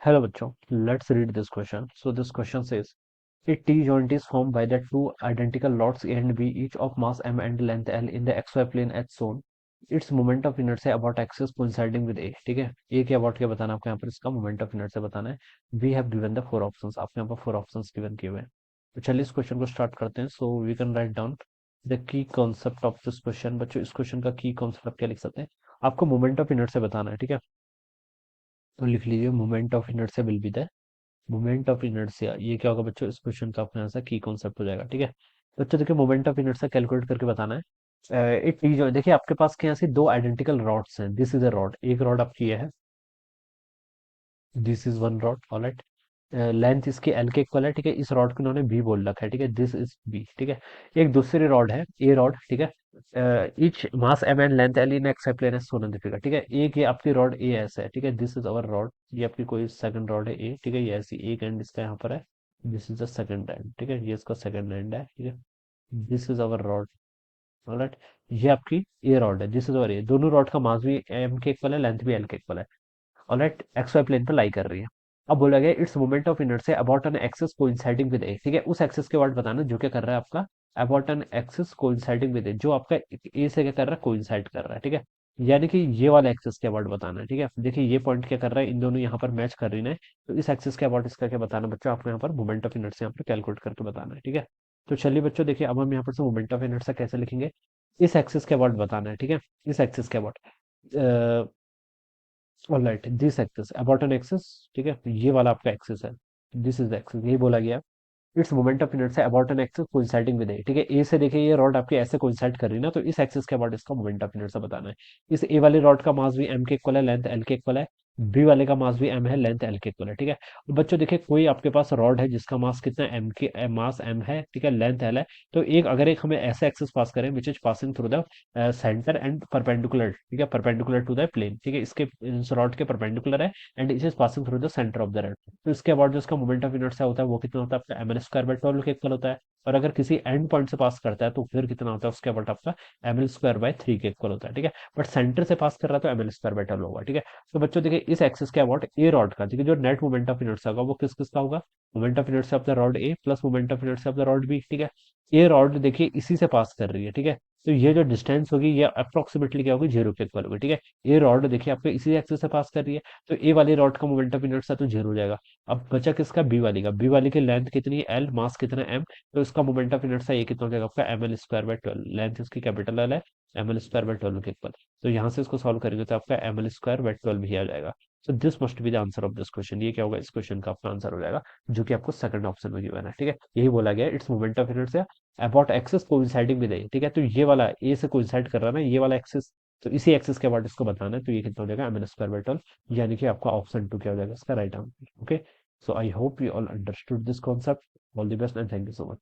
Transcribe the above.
Hello बच्चों, let's read this question. So this question says, a T joint is formed by the two identical lots A and B, each of mass m and length L in the xy plane as shown. Its moment of inertia about axis coinciding with A. ठीक है, A के about क्या बताना है आपको यहाँ पर, इसका मोमेंट ऑफ इनर्शिया बताना है. We have given the four options, आपके यहाँ पर फोर ऑप्शंस गिवन किए हुए हैं. तो चलिए इस क्वेश्चन को स्टार्ट करते हैं. So we can write down the key concept of this question. बच्चों इस क्वेश्चन का की कॉन्सेप्ट आप क्या लिख सकते हैं? आपको मोमेंट ऑफ इनर्शिया बताना है. ठीक है, तो लिख लीजिए moment of inertia will be the moment of inertia. ये क्या होगा बच्चों, इस क्वेश्चन का अपने यहाँ से की कॉन्सेप्ट हो जाएगा. ठीक है बच्चों, देखिए मोमेंट ऑफ इनर्शिया कैलकुलेट करके बताना है. एक टी जो देखिए आपके पास के यहाँ से दो आइडेंटिकल रॉड्स हैं. दिस इज अ रॉड, एक रॉड आपकी ये है. This is one rod, alright. Length इसकी एल के इक्वल है. ठीक है, इस रॉड को इन्होंने बी बोल रखा है. ठीक है, दिस इज बी. ठीक है, एक दूसरी रॉड है ए रॉड. ठीक है, each mass M and length L in X plane एस सोलन दिखेगा. ठीक है, एक ये आपकी रॉड ए ऐसे है. ठीक है, दिस इज अवर रॉड. ये आपकी कोई सेकंड रॉड है ए. ठीक है, ये ऐसी एक एंड इसका यहाँ पर है. This is the second and. ठीक है, ये इसका सेकंड एंड है. ठीक है, this is our rod, alright. ये आपकी ए रॉड है. दिस इज अवर ए. दोनों रॉड का मास भी एम के इक्वल है, लेंथ भी एल के इक्वल है. ऑलराइट, एक्स वाई प्लेन पर लाई कर रही है. अब बोला गया it's moment of inertia about an axis coinciding with A. ठीक है, उस एक्सिस के वर्ड बताना जो क्या कर रहा है आपका about an axis coinciding with A, जो आपका ए से क्या कर रहा है, कोइंसाइड कर रहा है. ठीक है, यानी कि ये वाला एक्सिस के वर्ड बताना है. ठीक है, देखिए ये पॉइंट क्या कर रहा है, इन दोनों यहाँ पर मैच कर रही है. तो इस एक्सिस के अबाउट इसका क्या बताना बच्चों, आपको यहाँ पर मोमेंट ऑफ इनर्शिया यहाँ पर कैलकुलेट करके बताना है. ठीक है, तो चलिए बच्चों देखिए अब हम यहाँ पर से मोमेंट ऑफ इनर्शिया कैसे लिखेंगे. इस एक्सिस के अबाउट बताना है. ठीक है, इस एक्सिस के about, alright, this axis about an axis. ठीक है, ये वाला आपका एक्सिस है. दिस इज द एक्सिस, यही बोला गया. It's moment of inertia about an axis coinciding with A. ठीक है, ए से देखिए ये रॉड आपकी ऐसे कोइंसाइड कर रही है ना, तो इस एक्सिस के अबाउट इसका मोमेंट ऑफ इनर्शिया बताना है. इस ए वाले रॉड का मास भी एम के इक्वल है, लेंथ एल के इक्वल है. बी वाले का मास भी एम है, लेंथ एल के इक्वल है. ठीक है, और बच्चों देखिए कोई आपके पास रॉड है जिसका मास कितना एम के मास एम है. ठीक है, लेंथ एल है. तो एक अगर एक हमें ऐसे एक्सिस पास करें which is passing through the centre and perpendicular. ठीक है, परपेंडिकुलर टू द प्लेन. ठीक है, इसके इस रॉड के परपेंडिकुलर है and it is passing through the centre of the rod. तो इसके बाद जो इसका मोमेंट ऑफ इनर्शिया होता है वो कितना होता है आपका, एम एल स्क्वायर बाई 12 के इक्वल होता है. और अगर किसी एंड पॉइंट से पास करता है तो फिर कितना होता है, उसके बाद आपका एम एल स्क्वायर बाई 3 के इक्वल होता है. ठीक है, बट सेंटर से पास कर रहा है तो एम एल स्क्वायर बाई 12 होगा. ठीक है, तो बच्चों देखिए इस एक्सिस के अबाउट ए रॉड का, ठीक है, जो नेट मोमेंट ऑफ इनर्शिया होगा वो किस किस का होगा, moment of inertia of the rod A plus moment of inertia of the rod B. ठीक है, ये रॉड देखिए इसी से पास कर रही है. ठीक है, तो ये जो डिस्टेंस होगी ये अप्रोक्सीमेटली क्या होगी, जीरो के इक्वल होगी. ठीक है, ये रॉड देखिए आपको इसी एक्सिस से पास कर रही है, तो ए वाली रॉड का मोमेंट ऑफ इनर्शिया तो जीरो हो जाएगा. अब बचा किसका, बी वाली का. बी वाली की लेंथ कितनी है, एल, मास कितना है, एम. तो इसका मोमेंट ऑफ इनर्शिया ये कितना हो जाएगा आपका, M L square by 12. Length इसकी कैपिटल एल है, एम एल स्क्वायर बाय 12 के इक्वल. तो यहाँ से इसको सॉल्व करेंगे तो आपका एम एल स्क्वायर बाय 12 भी आ जाएगा. So this must be the answer of this question. ये क्या होगा, इस क्वेश्चन का आपका आंसर हो जाएगा, जो कि आपको सेकंड ऑप्शन में गिवन है. ठीक है, यही बोला गया it's moment of inertia about axis coinciding with A. ठीक है, तो ये वाला ए से कोइंसाइड कर रहा है ना ये वाला एक्सिस, तो इसी एक्सिस के अबाउट इसको बताना है. तो ये कितना हो जाएगा, एम एल स्क्वायर बाय 12, यानी कि आपका ऑप्शन टू क्या हो जाएगा इसका right answer. Okay, so I hope you all understood this concept. All the best and thank you so much.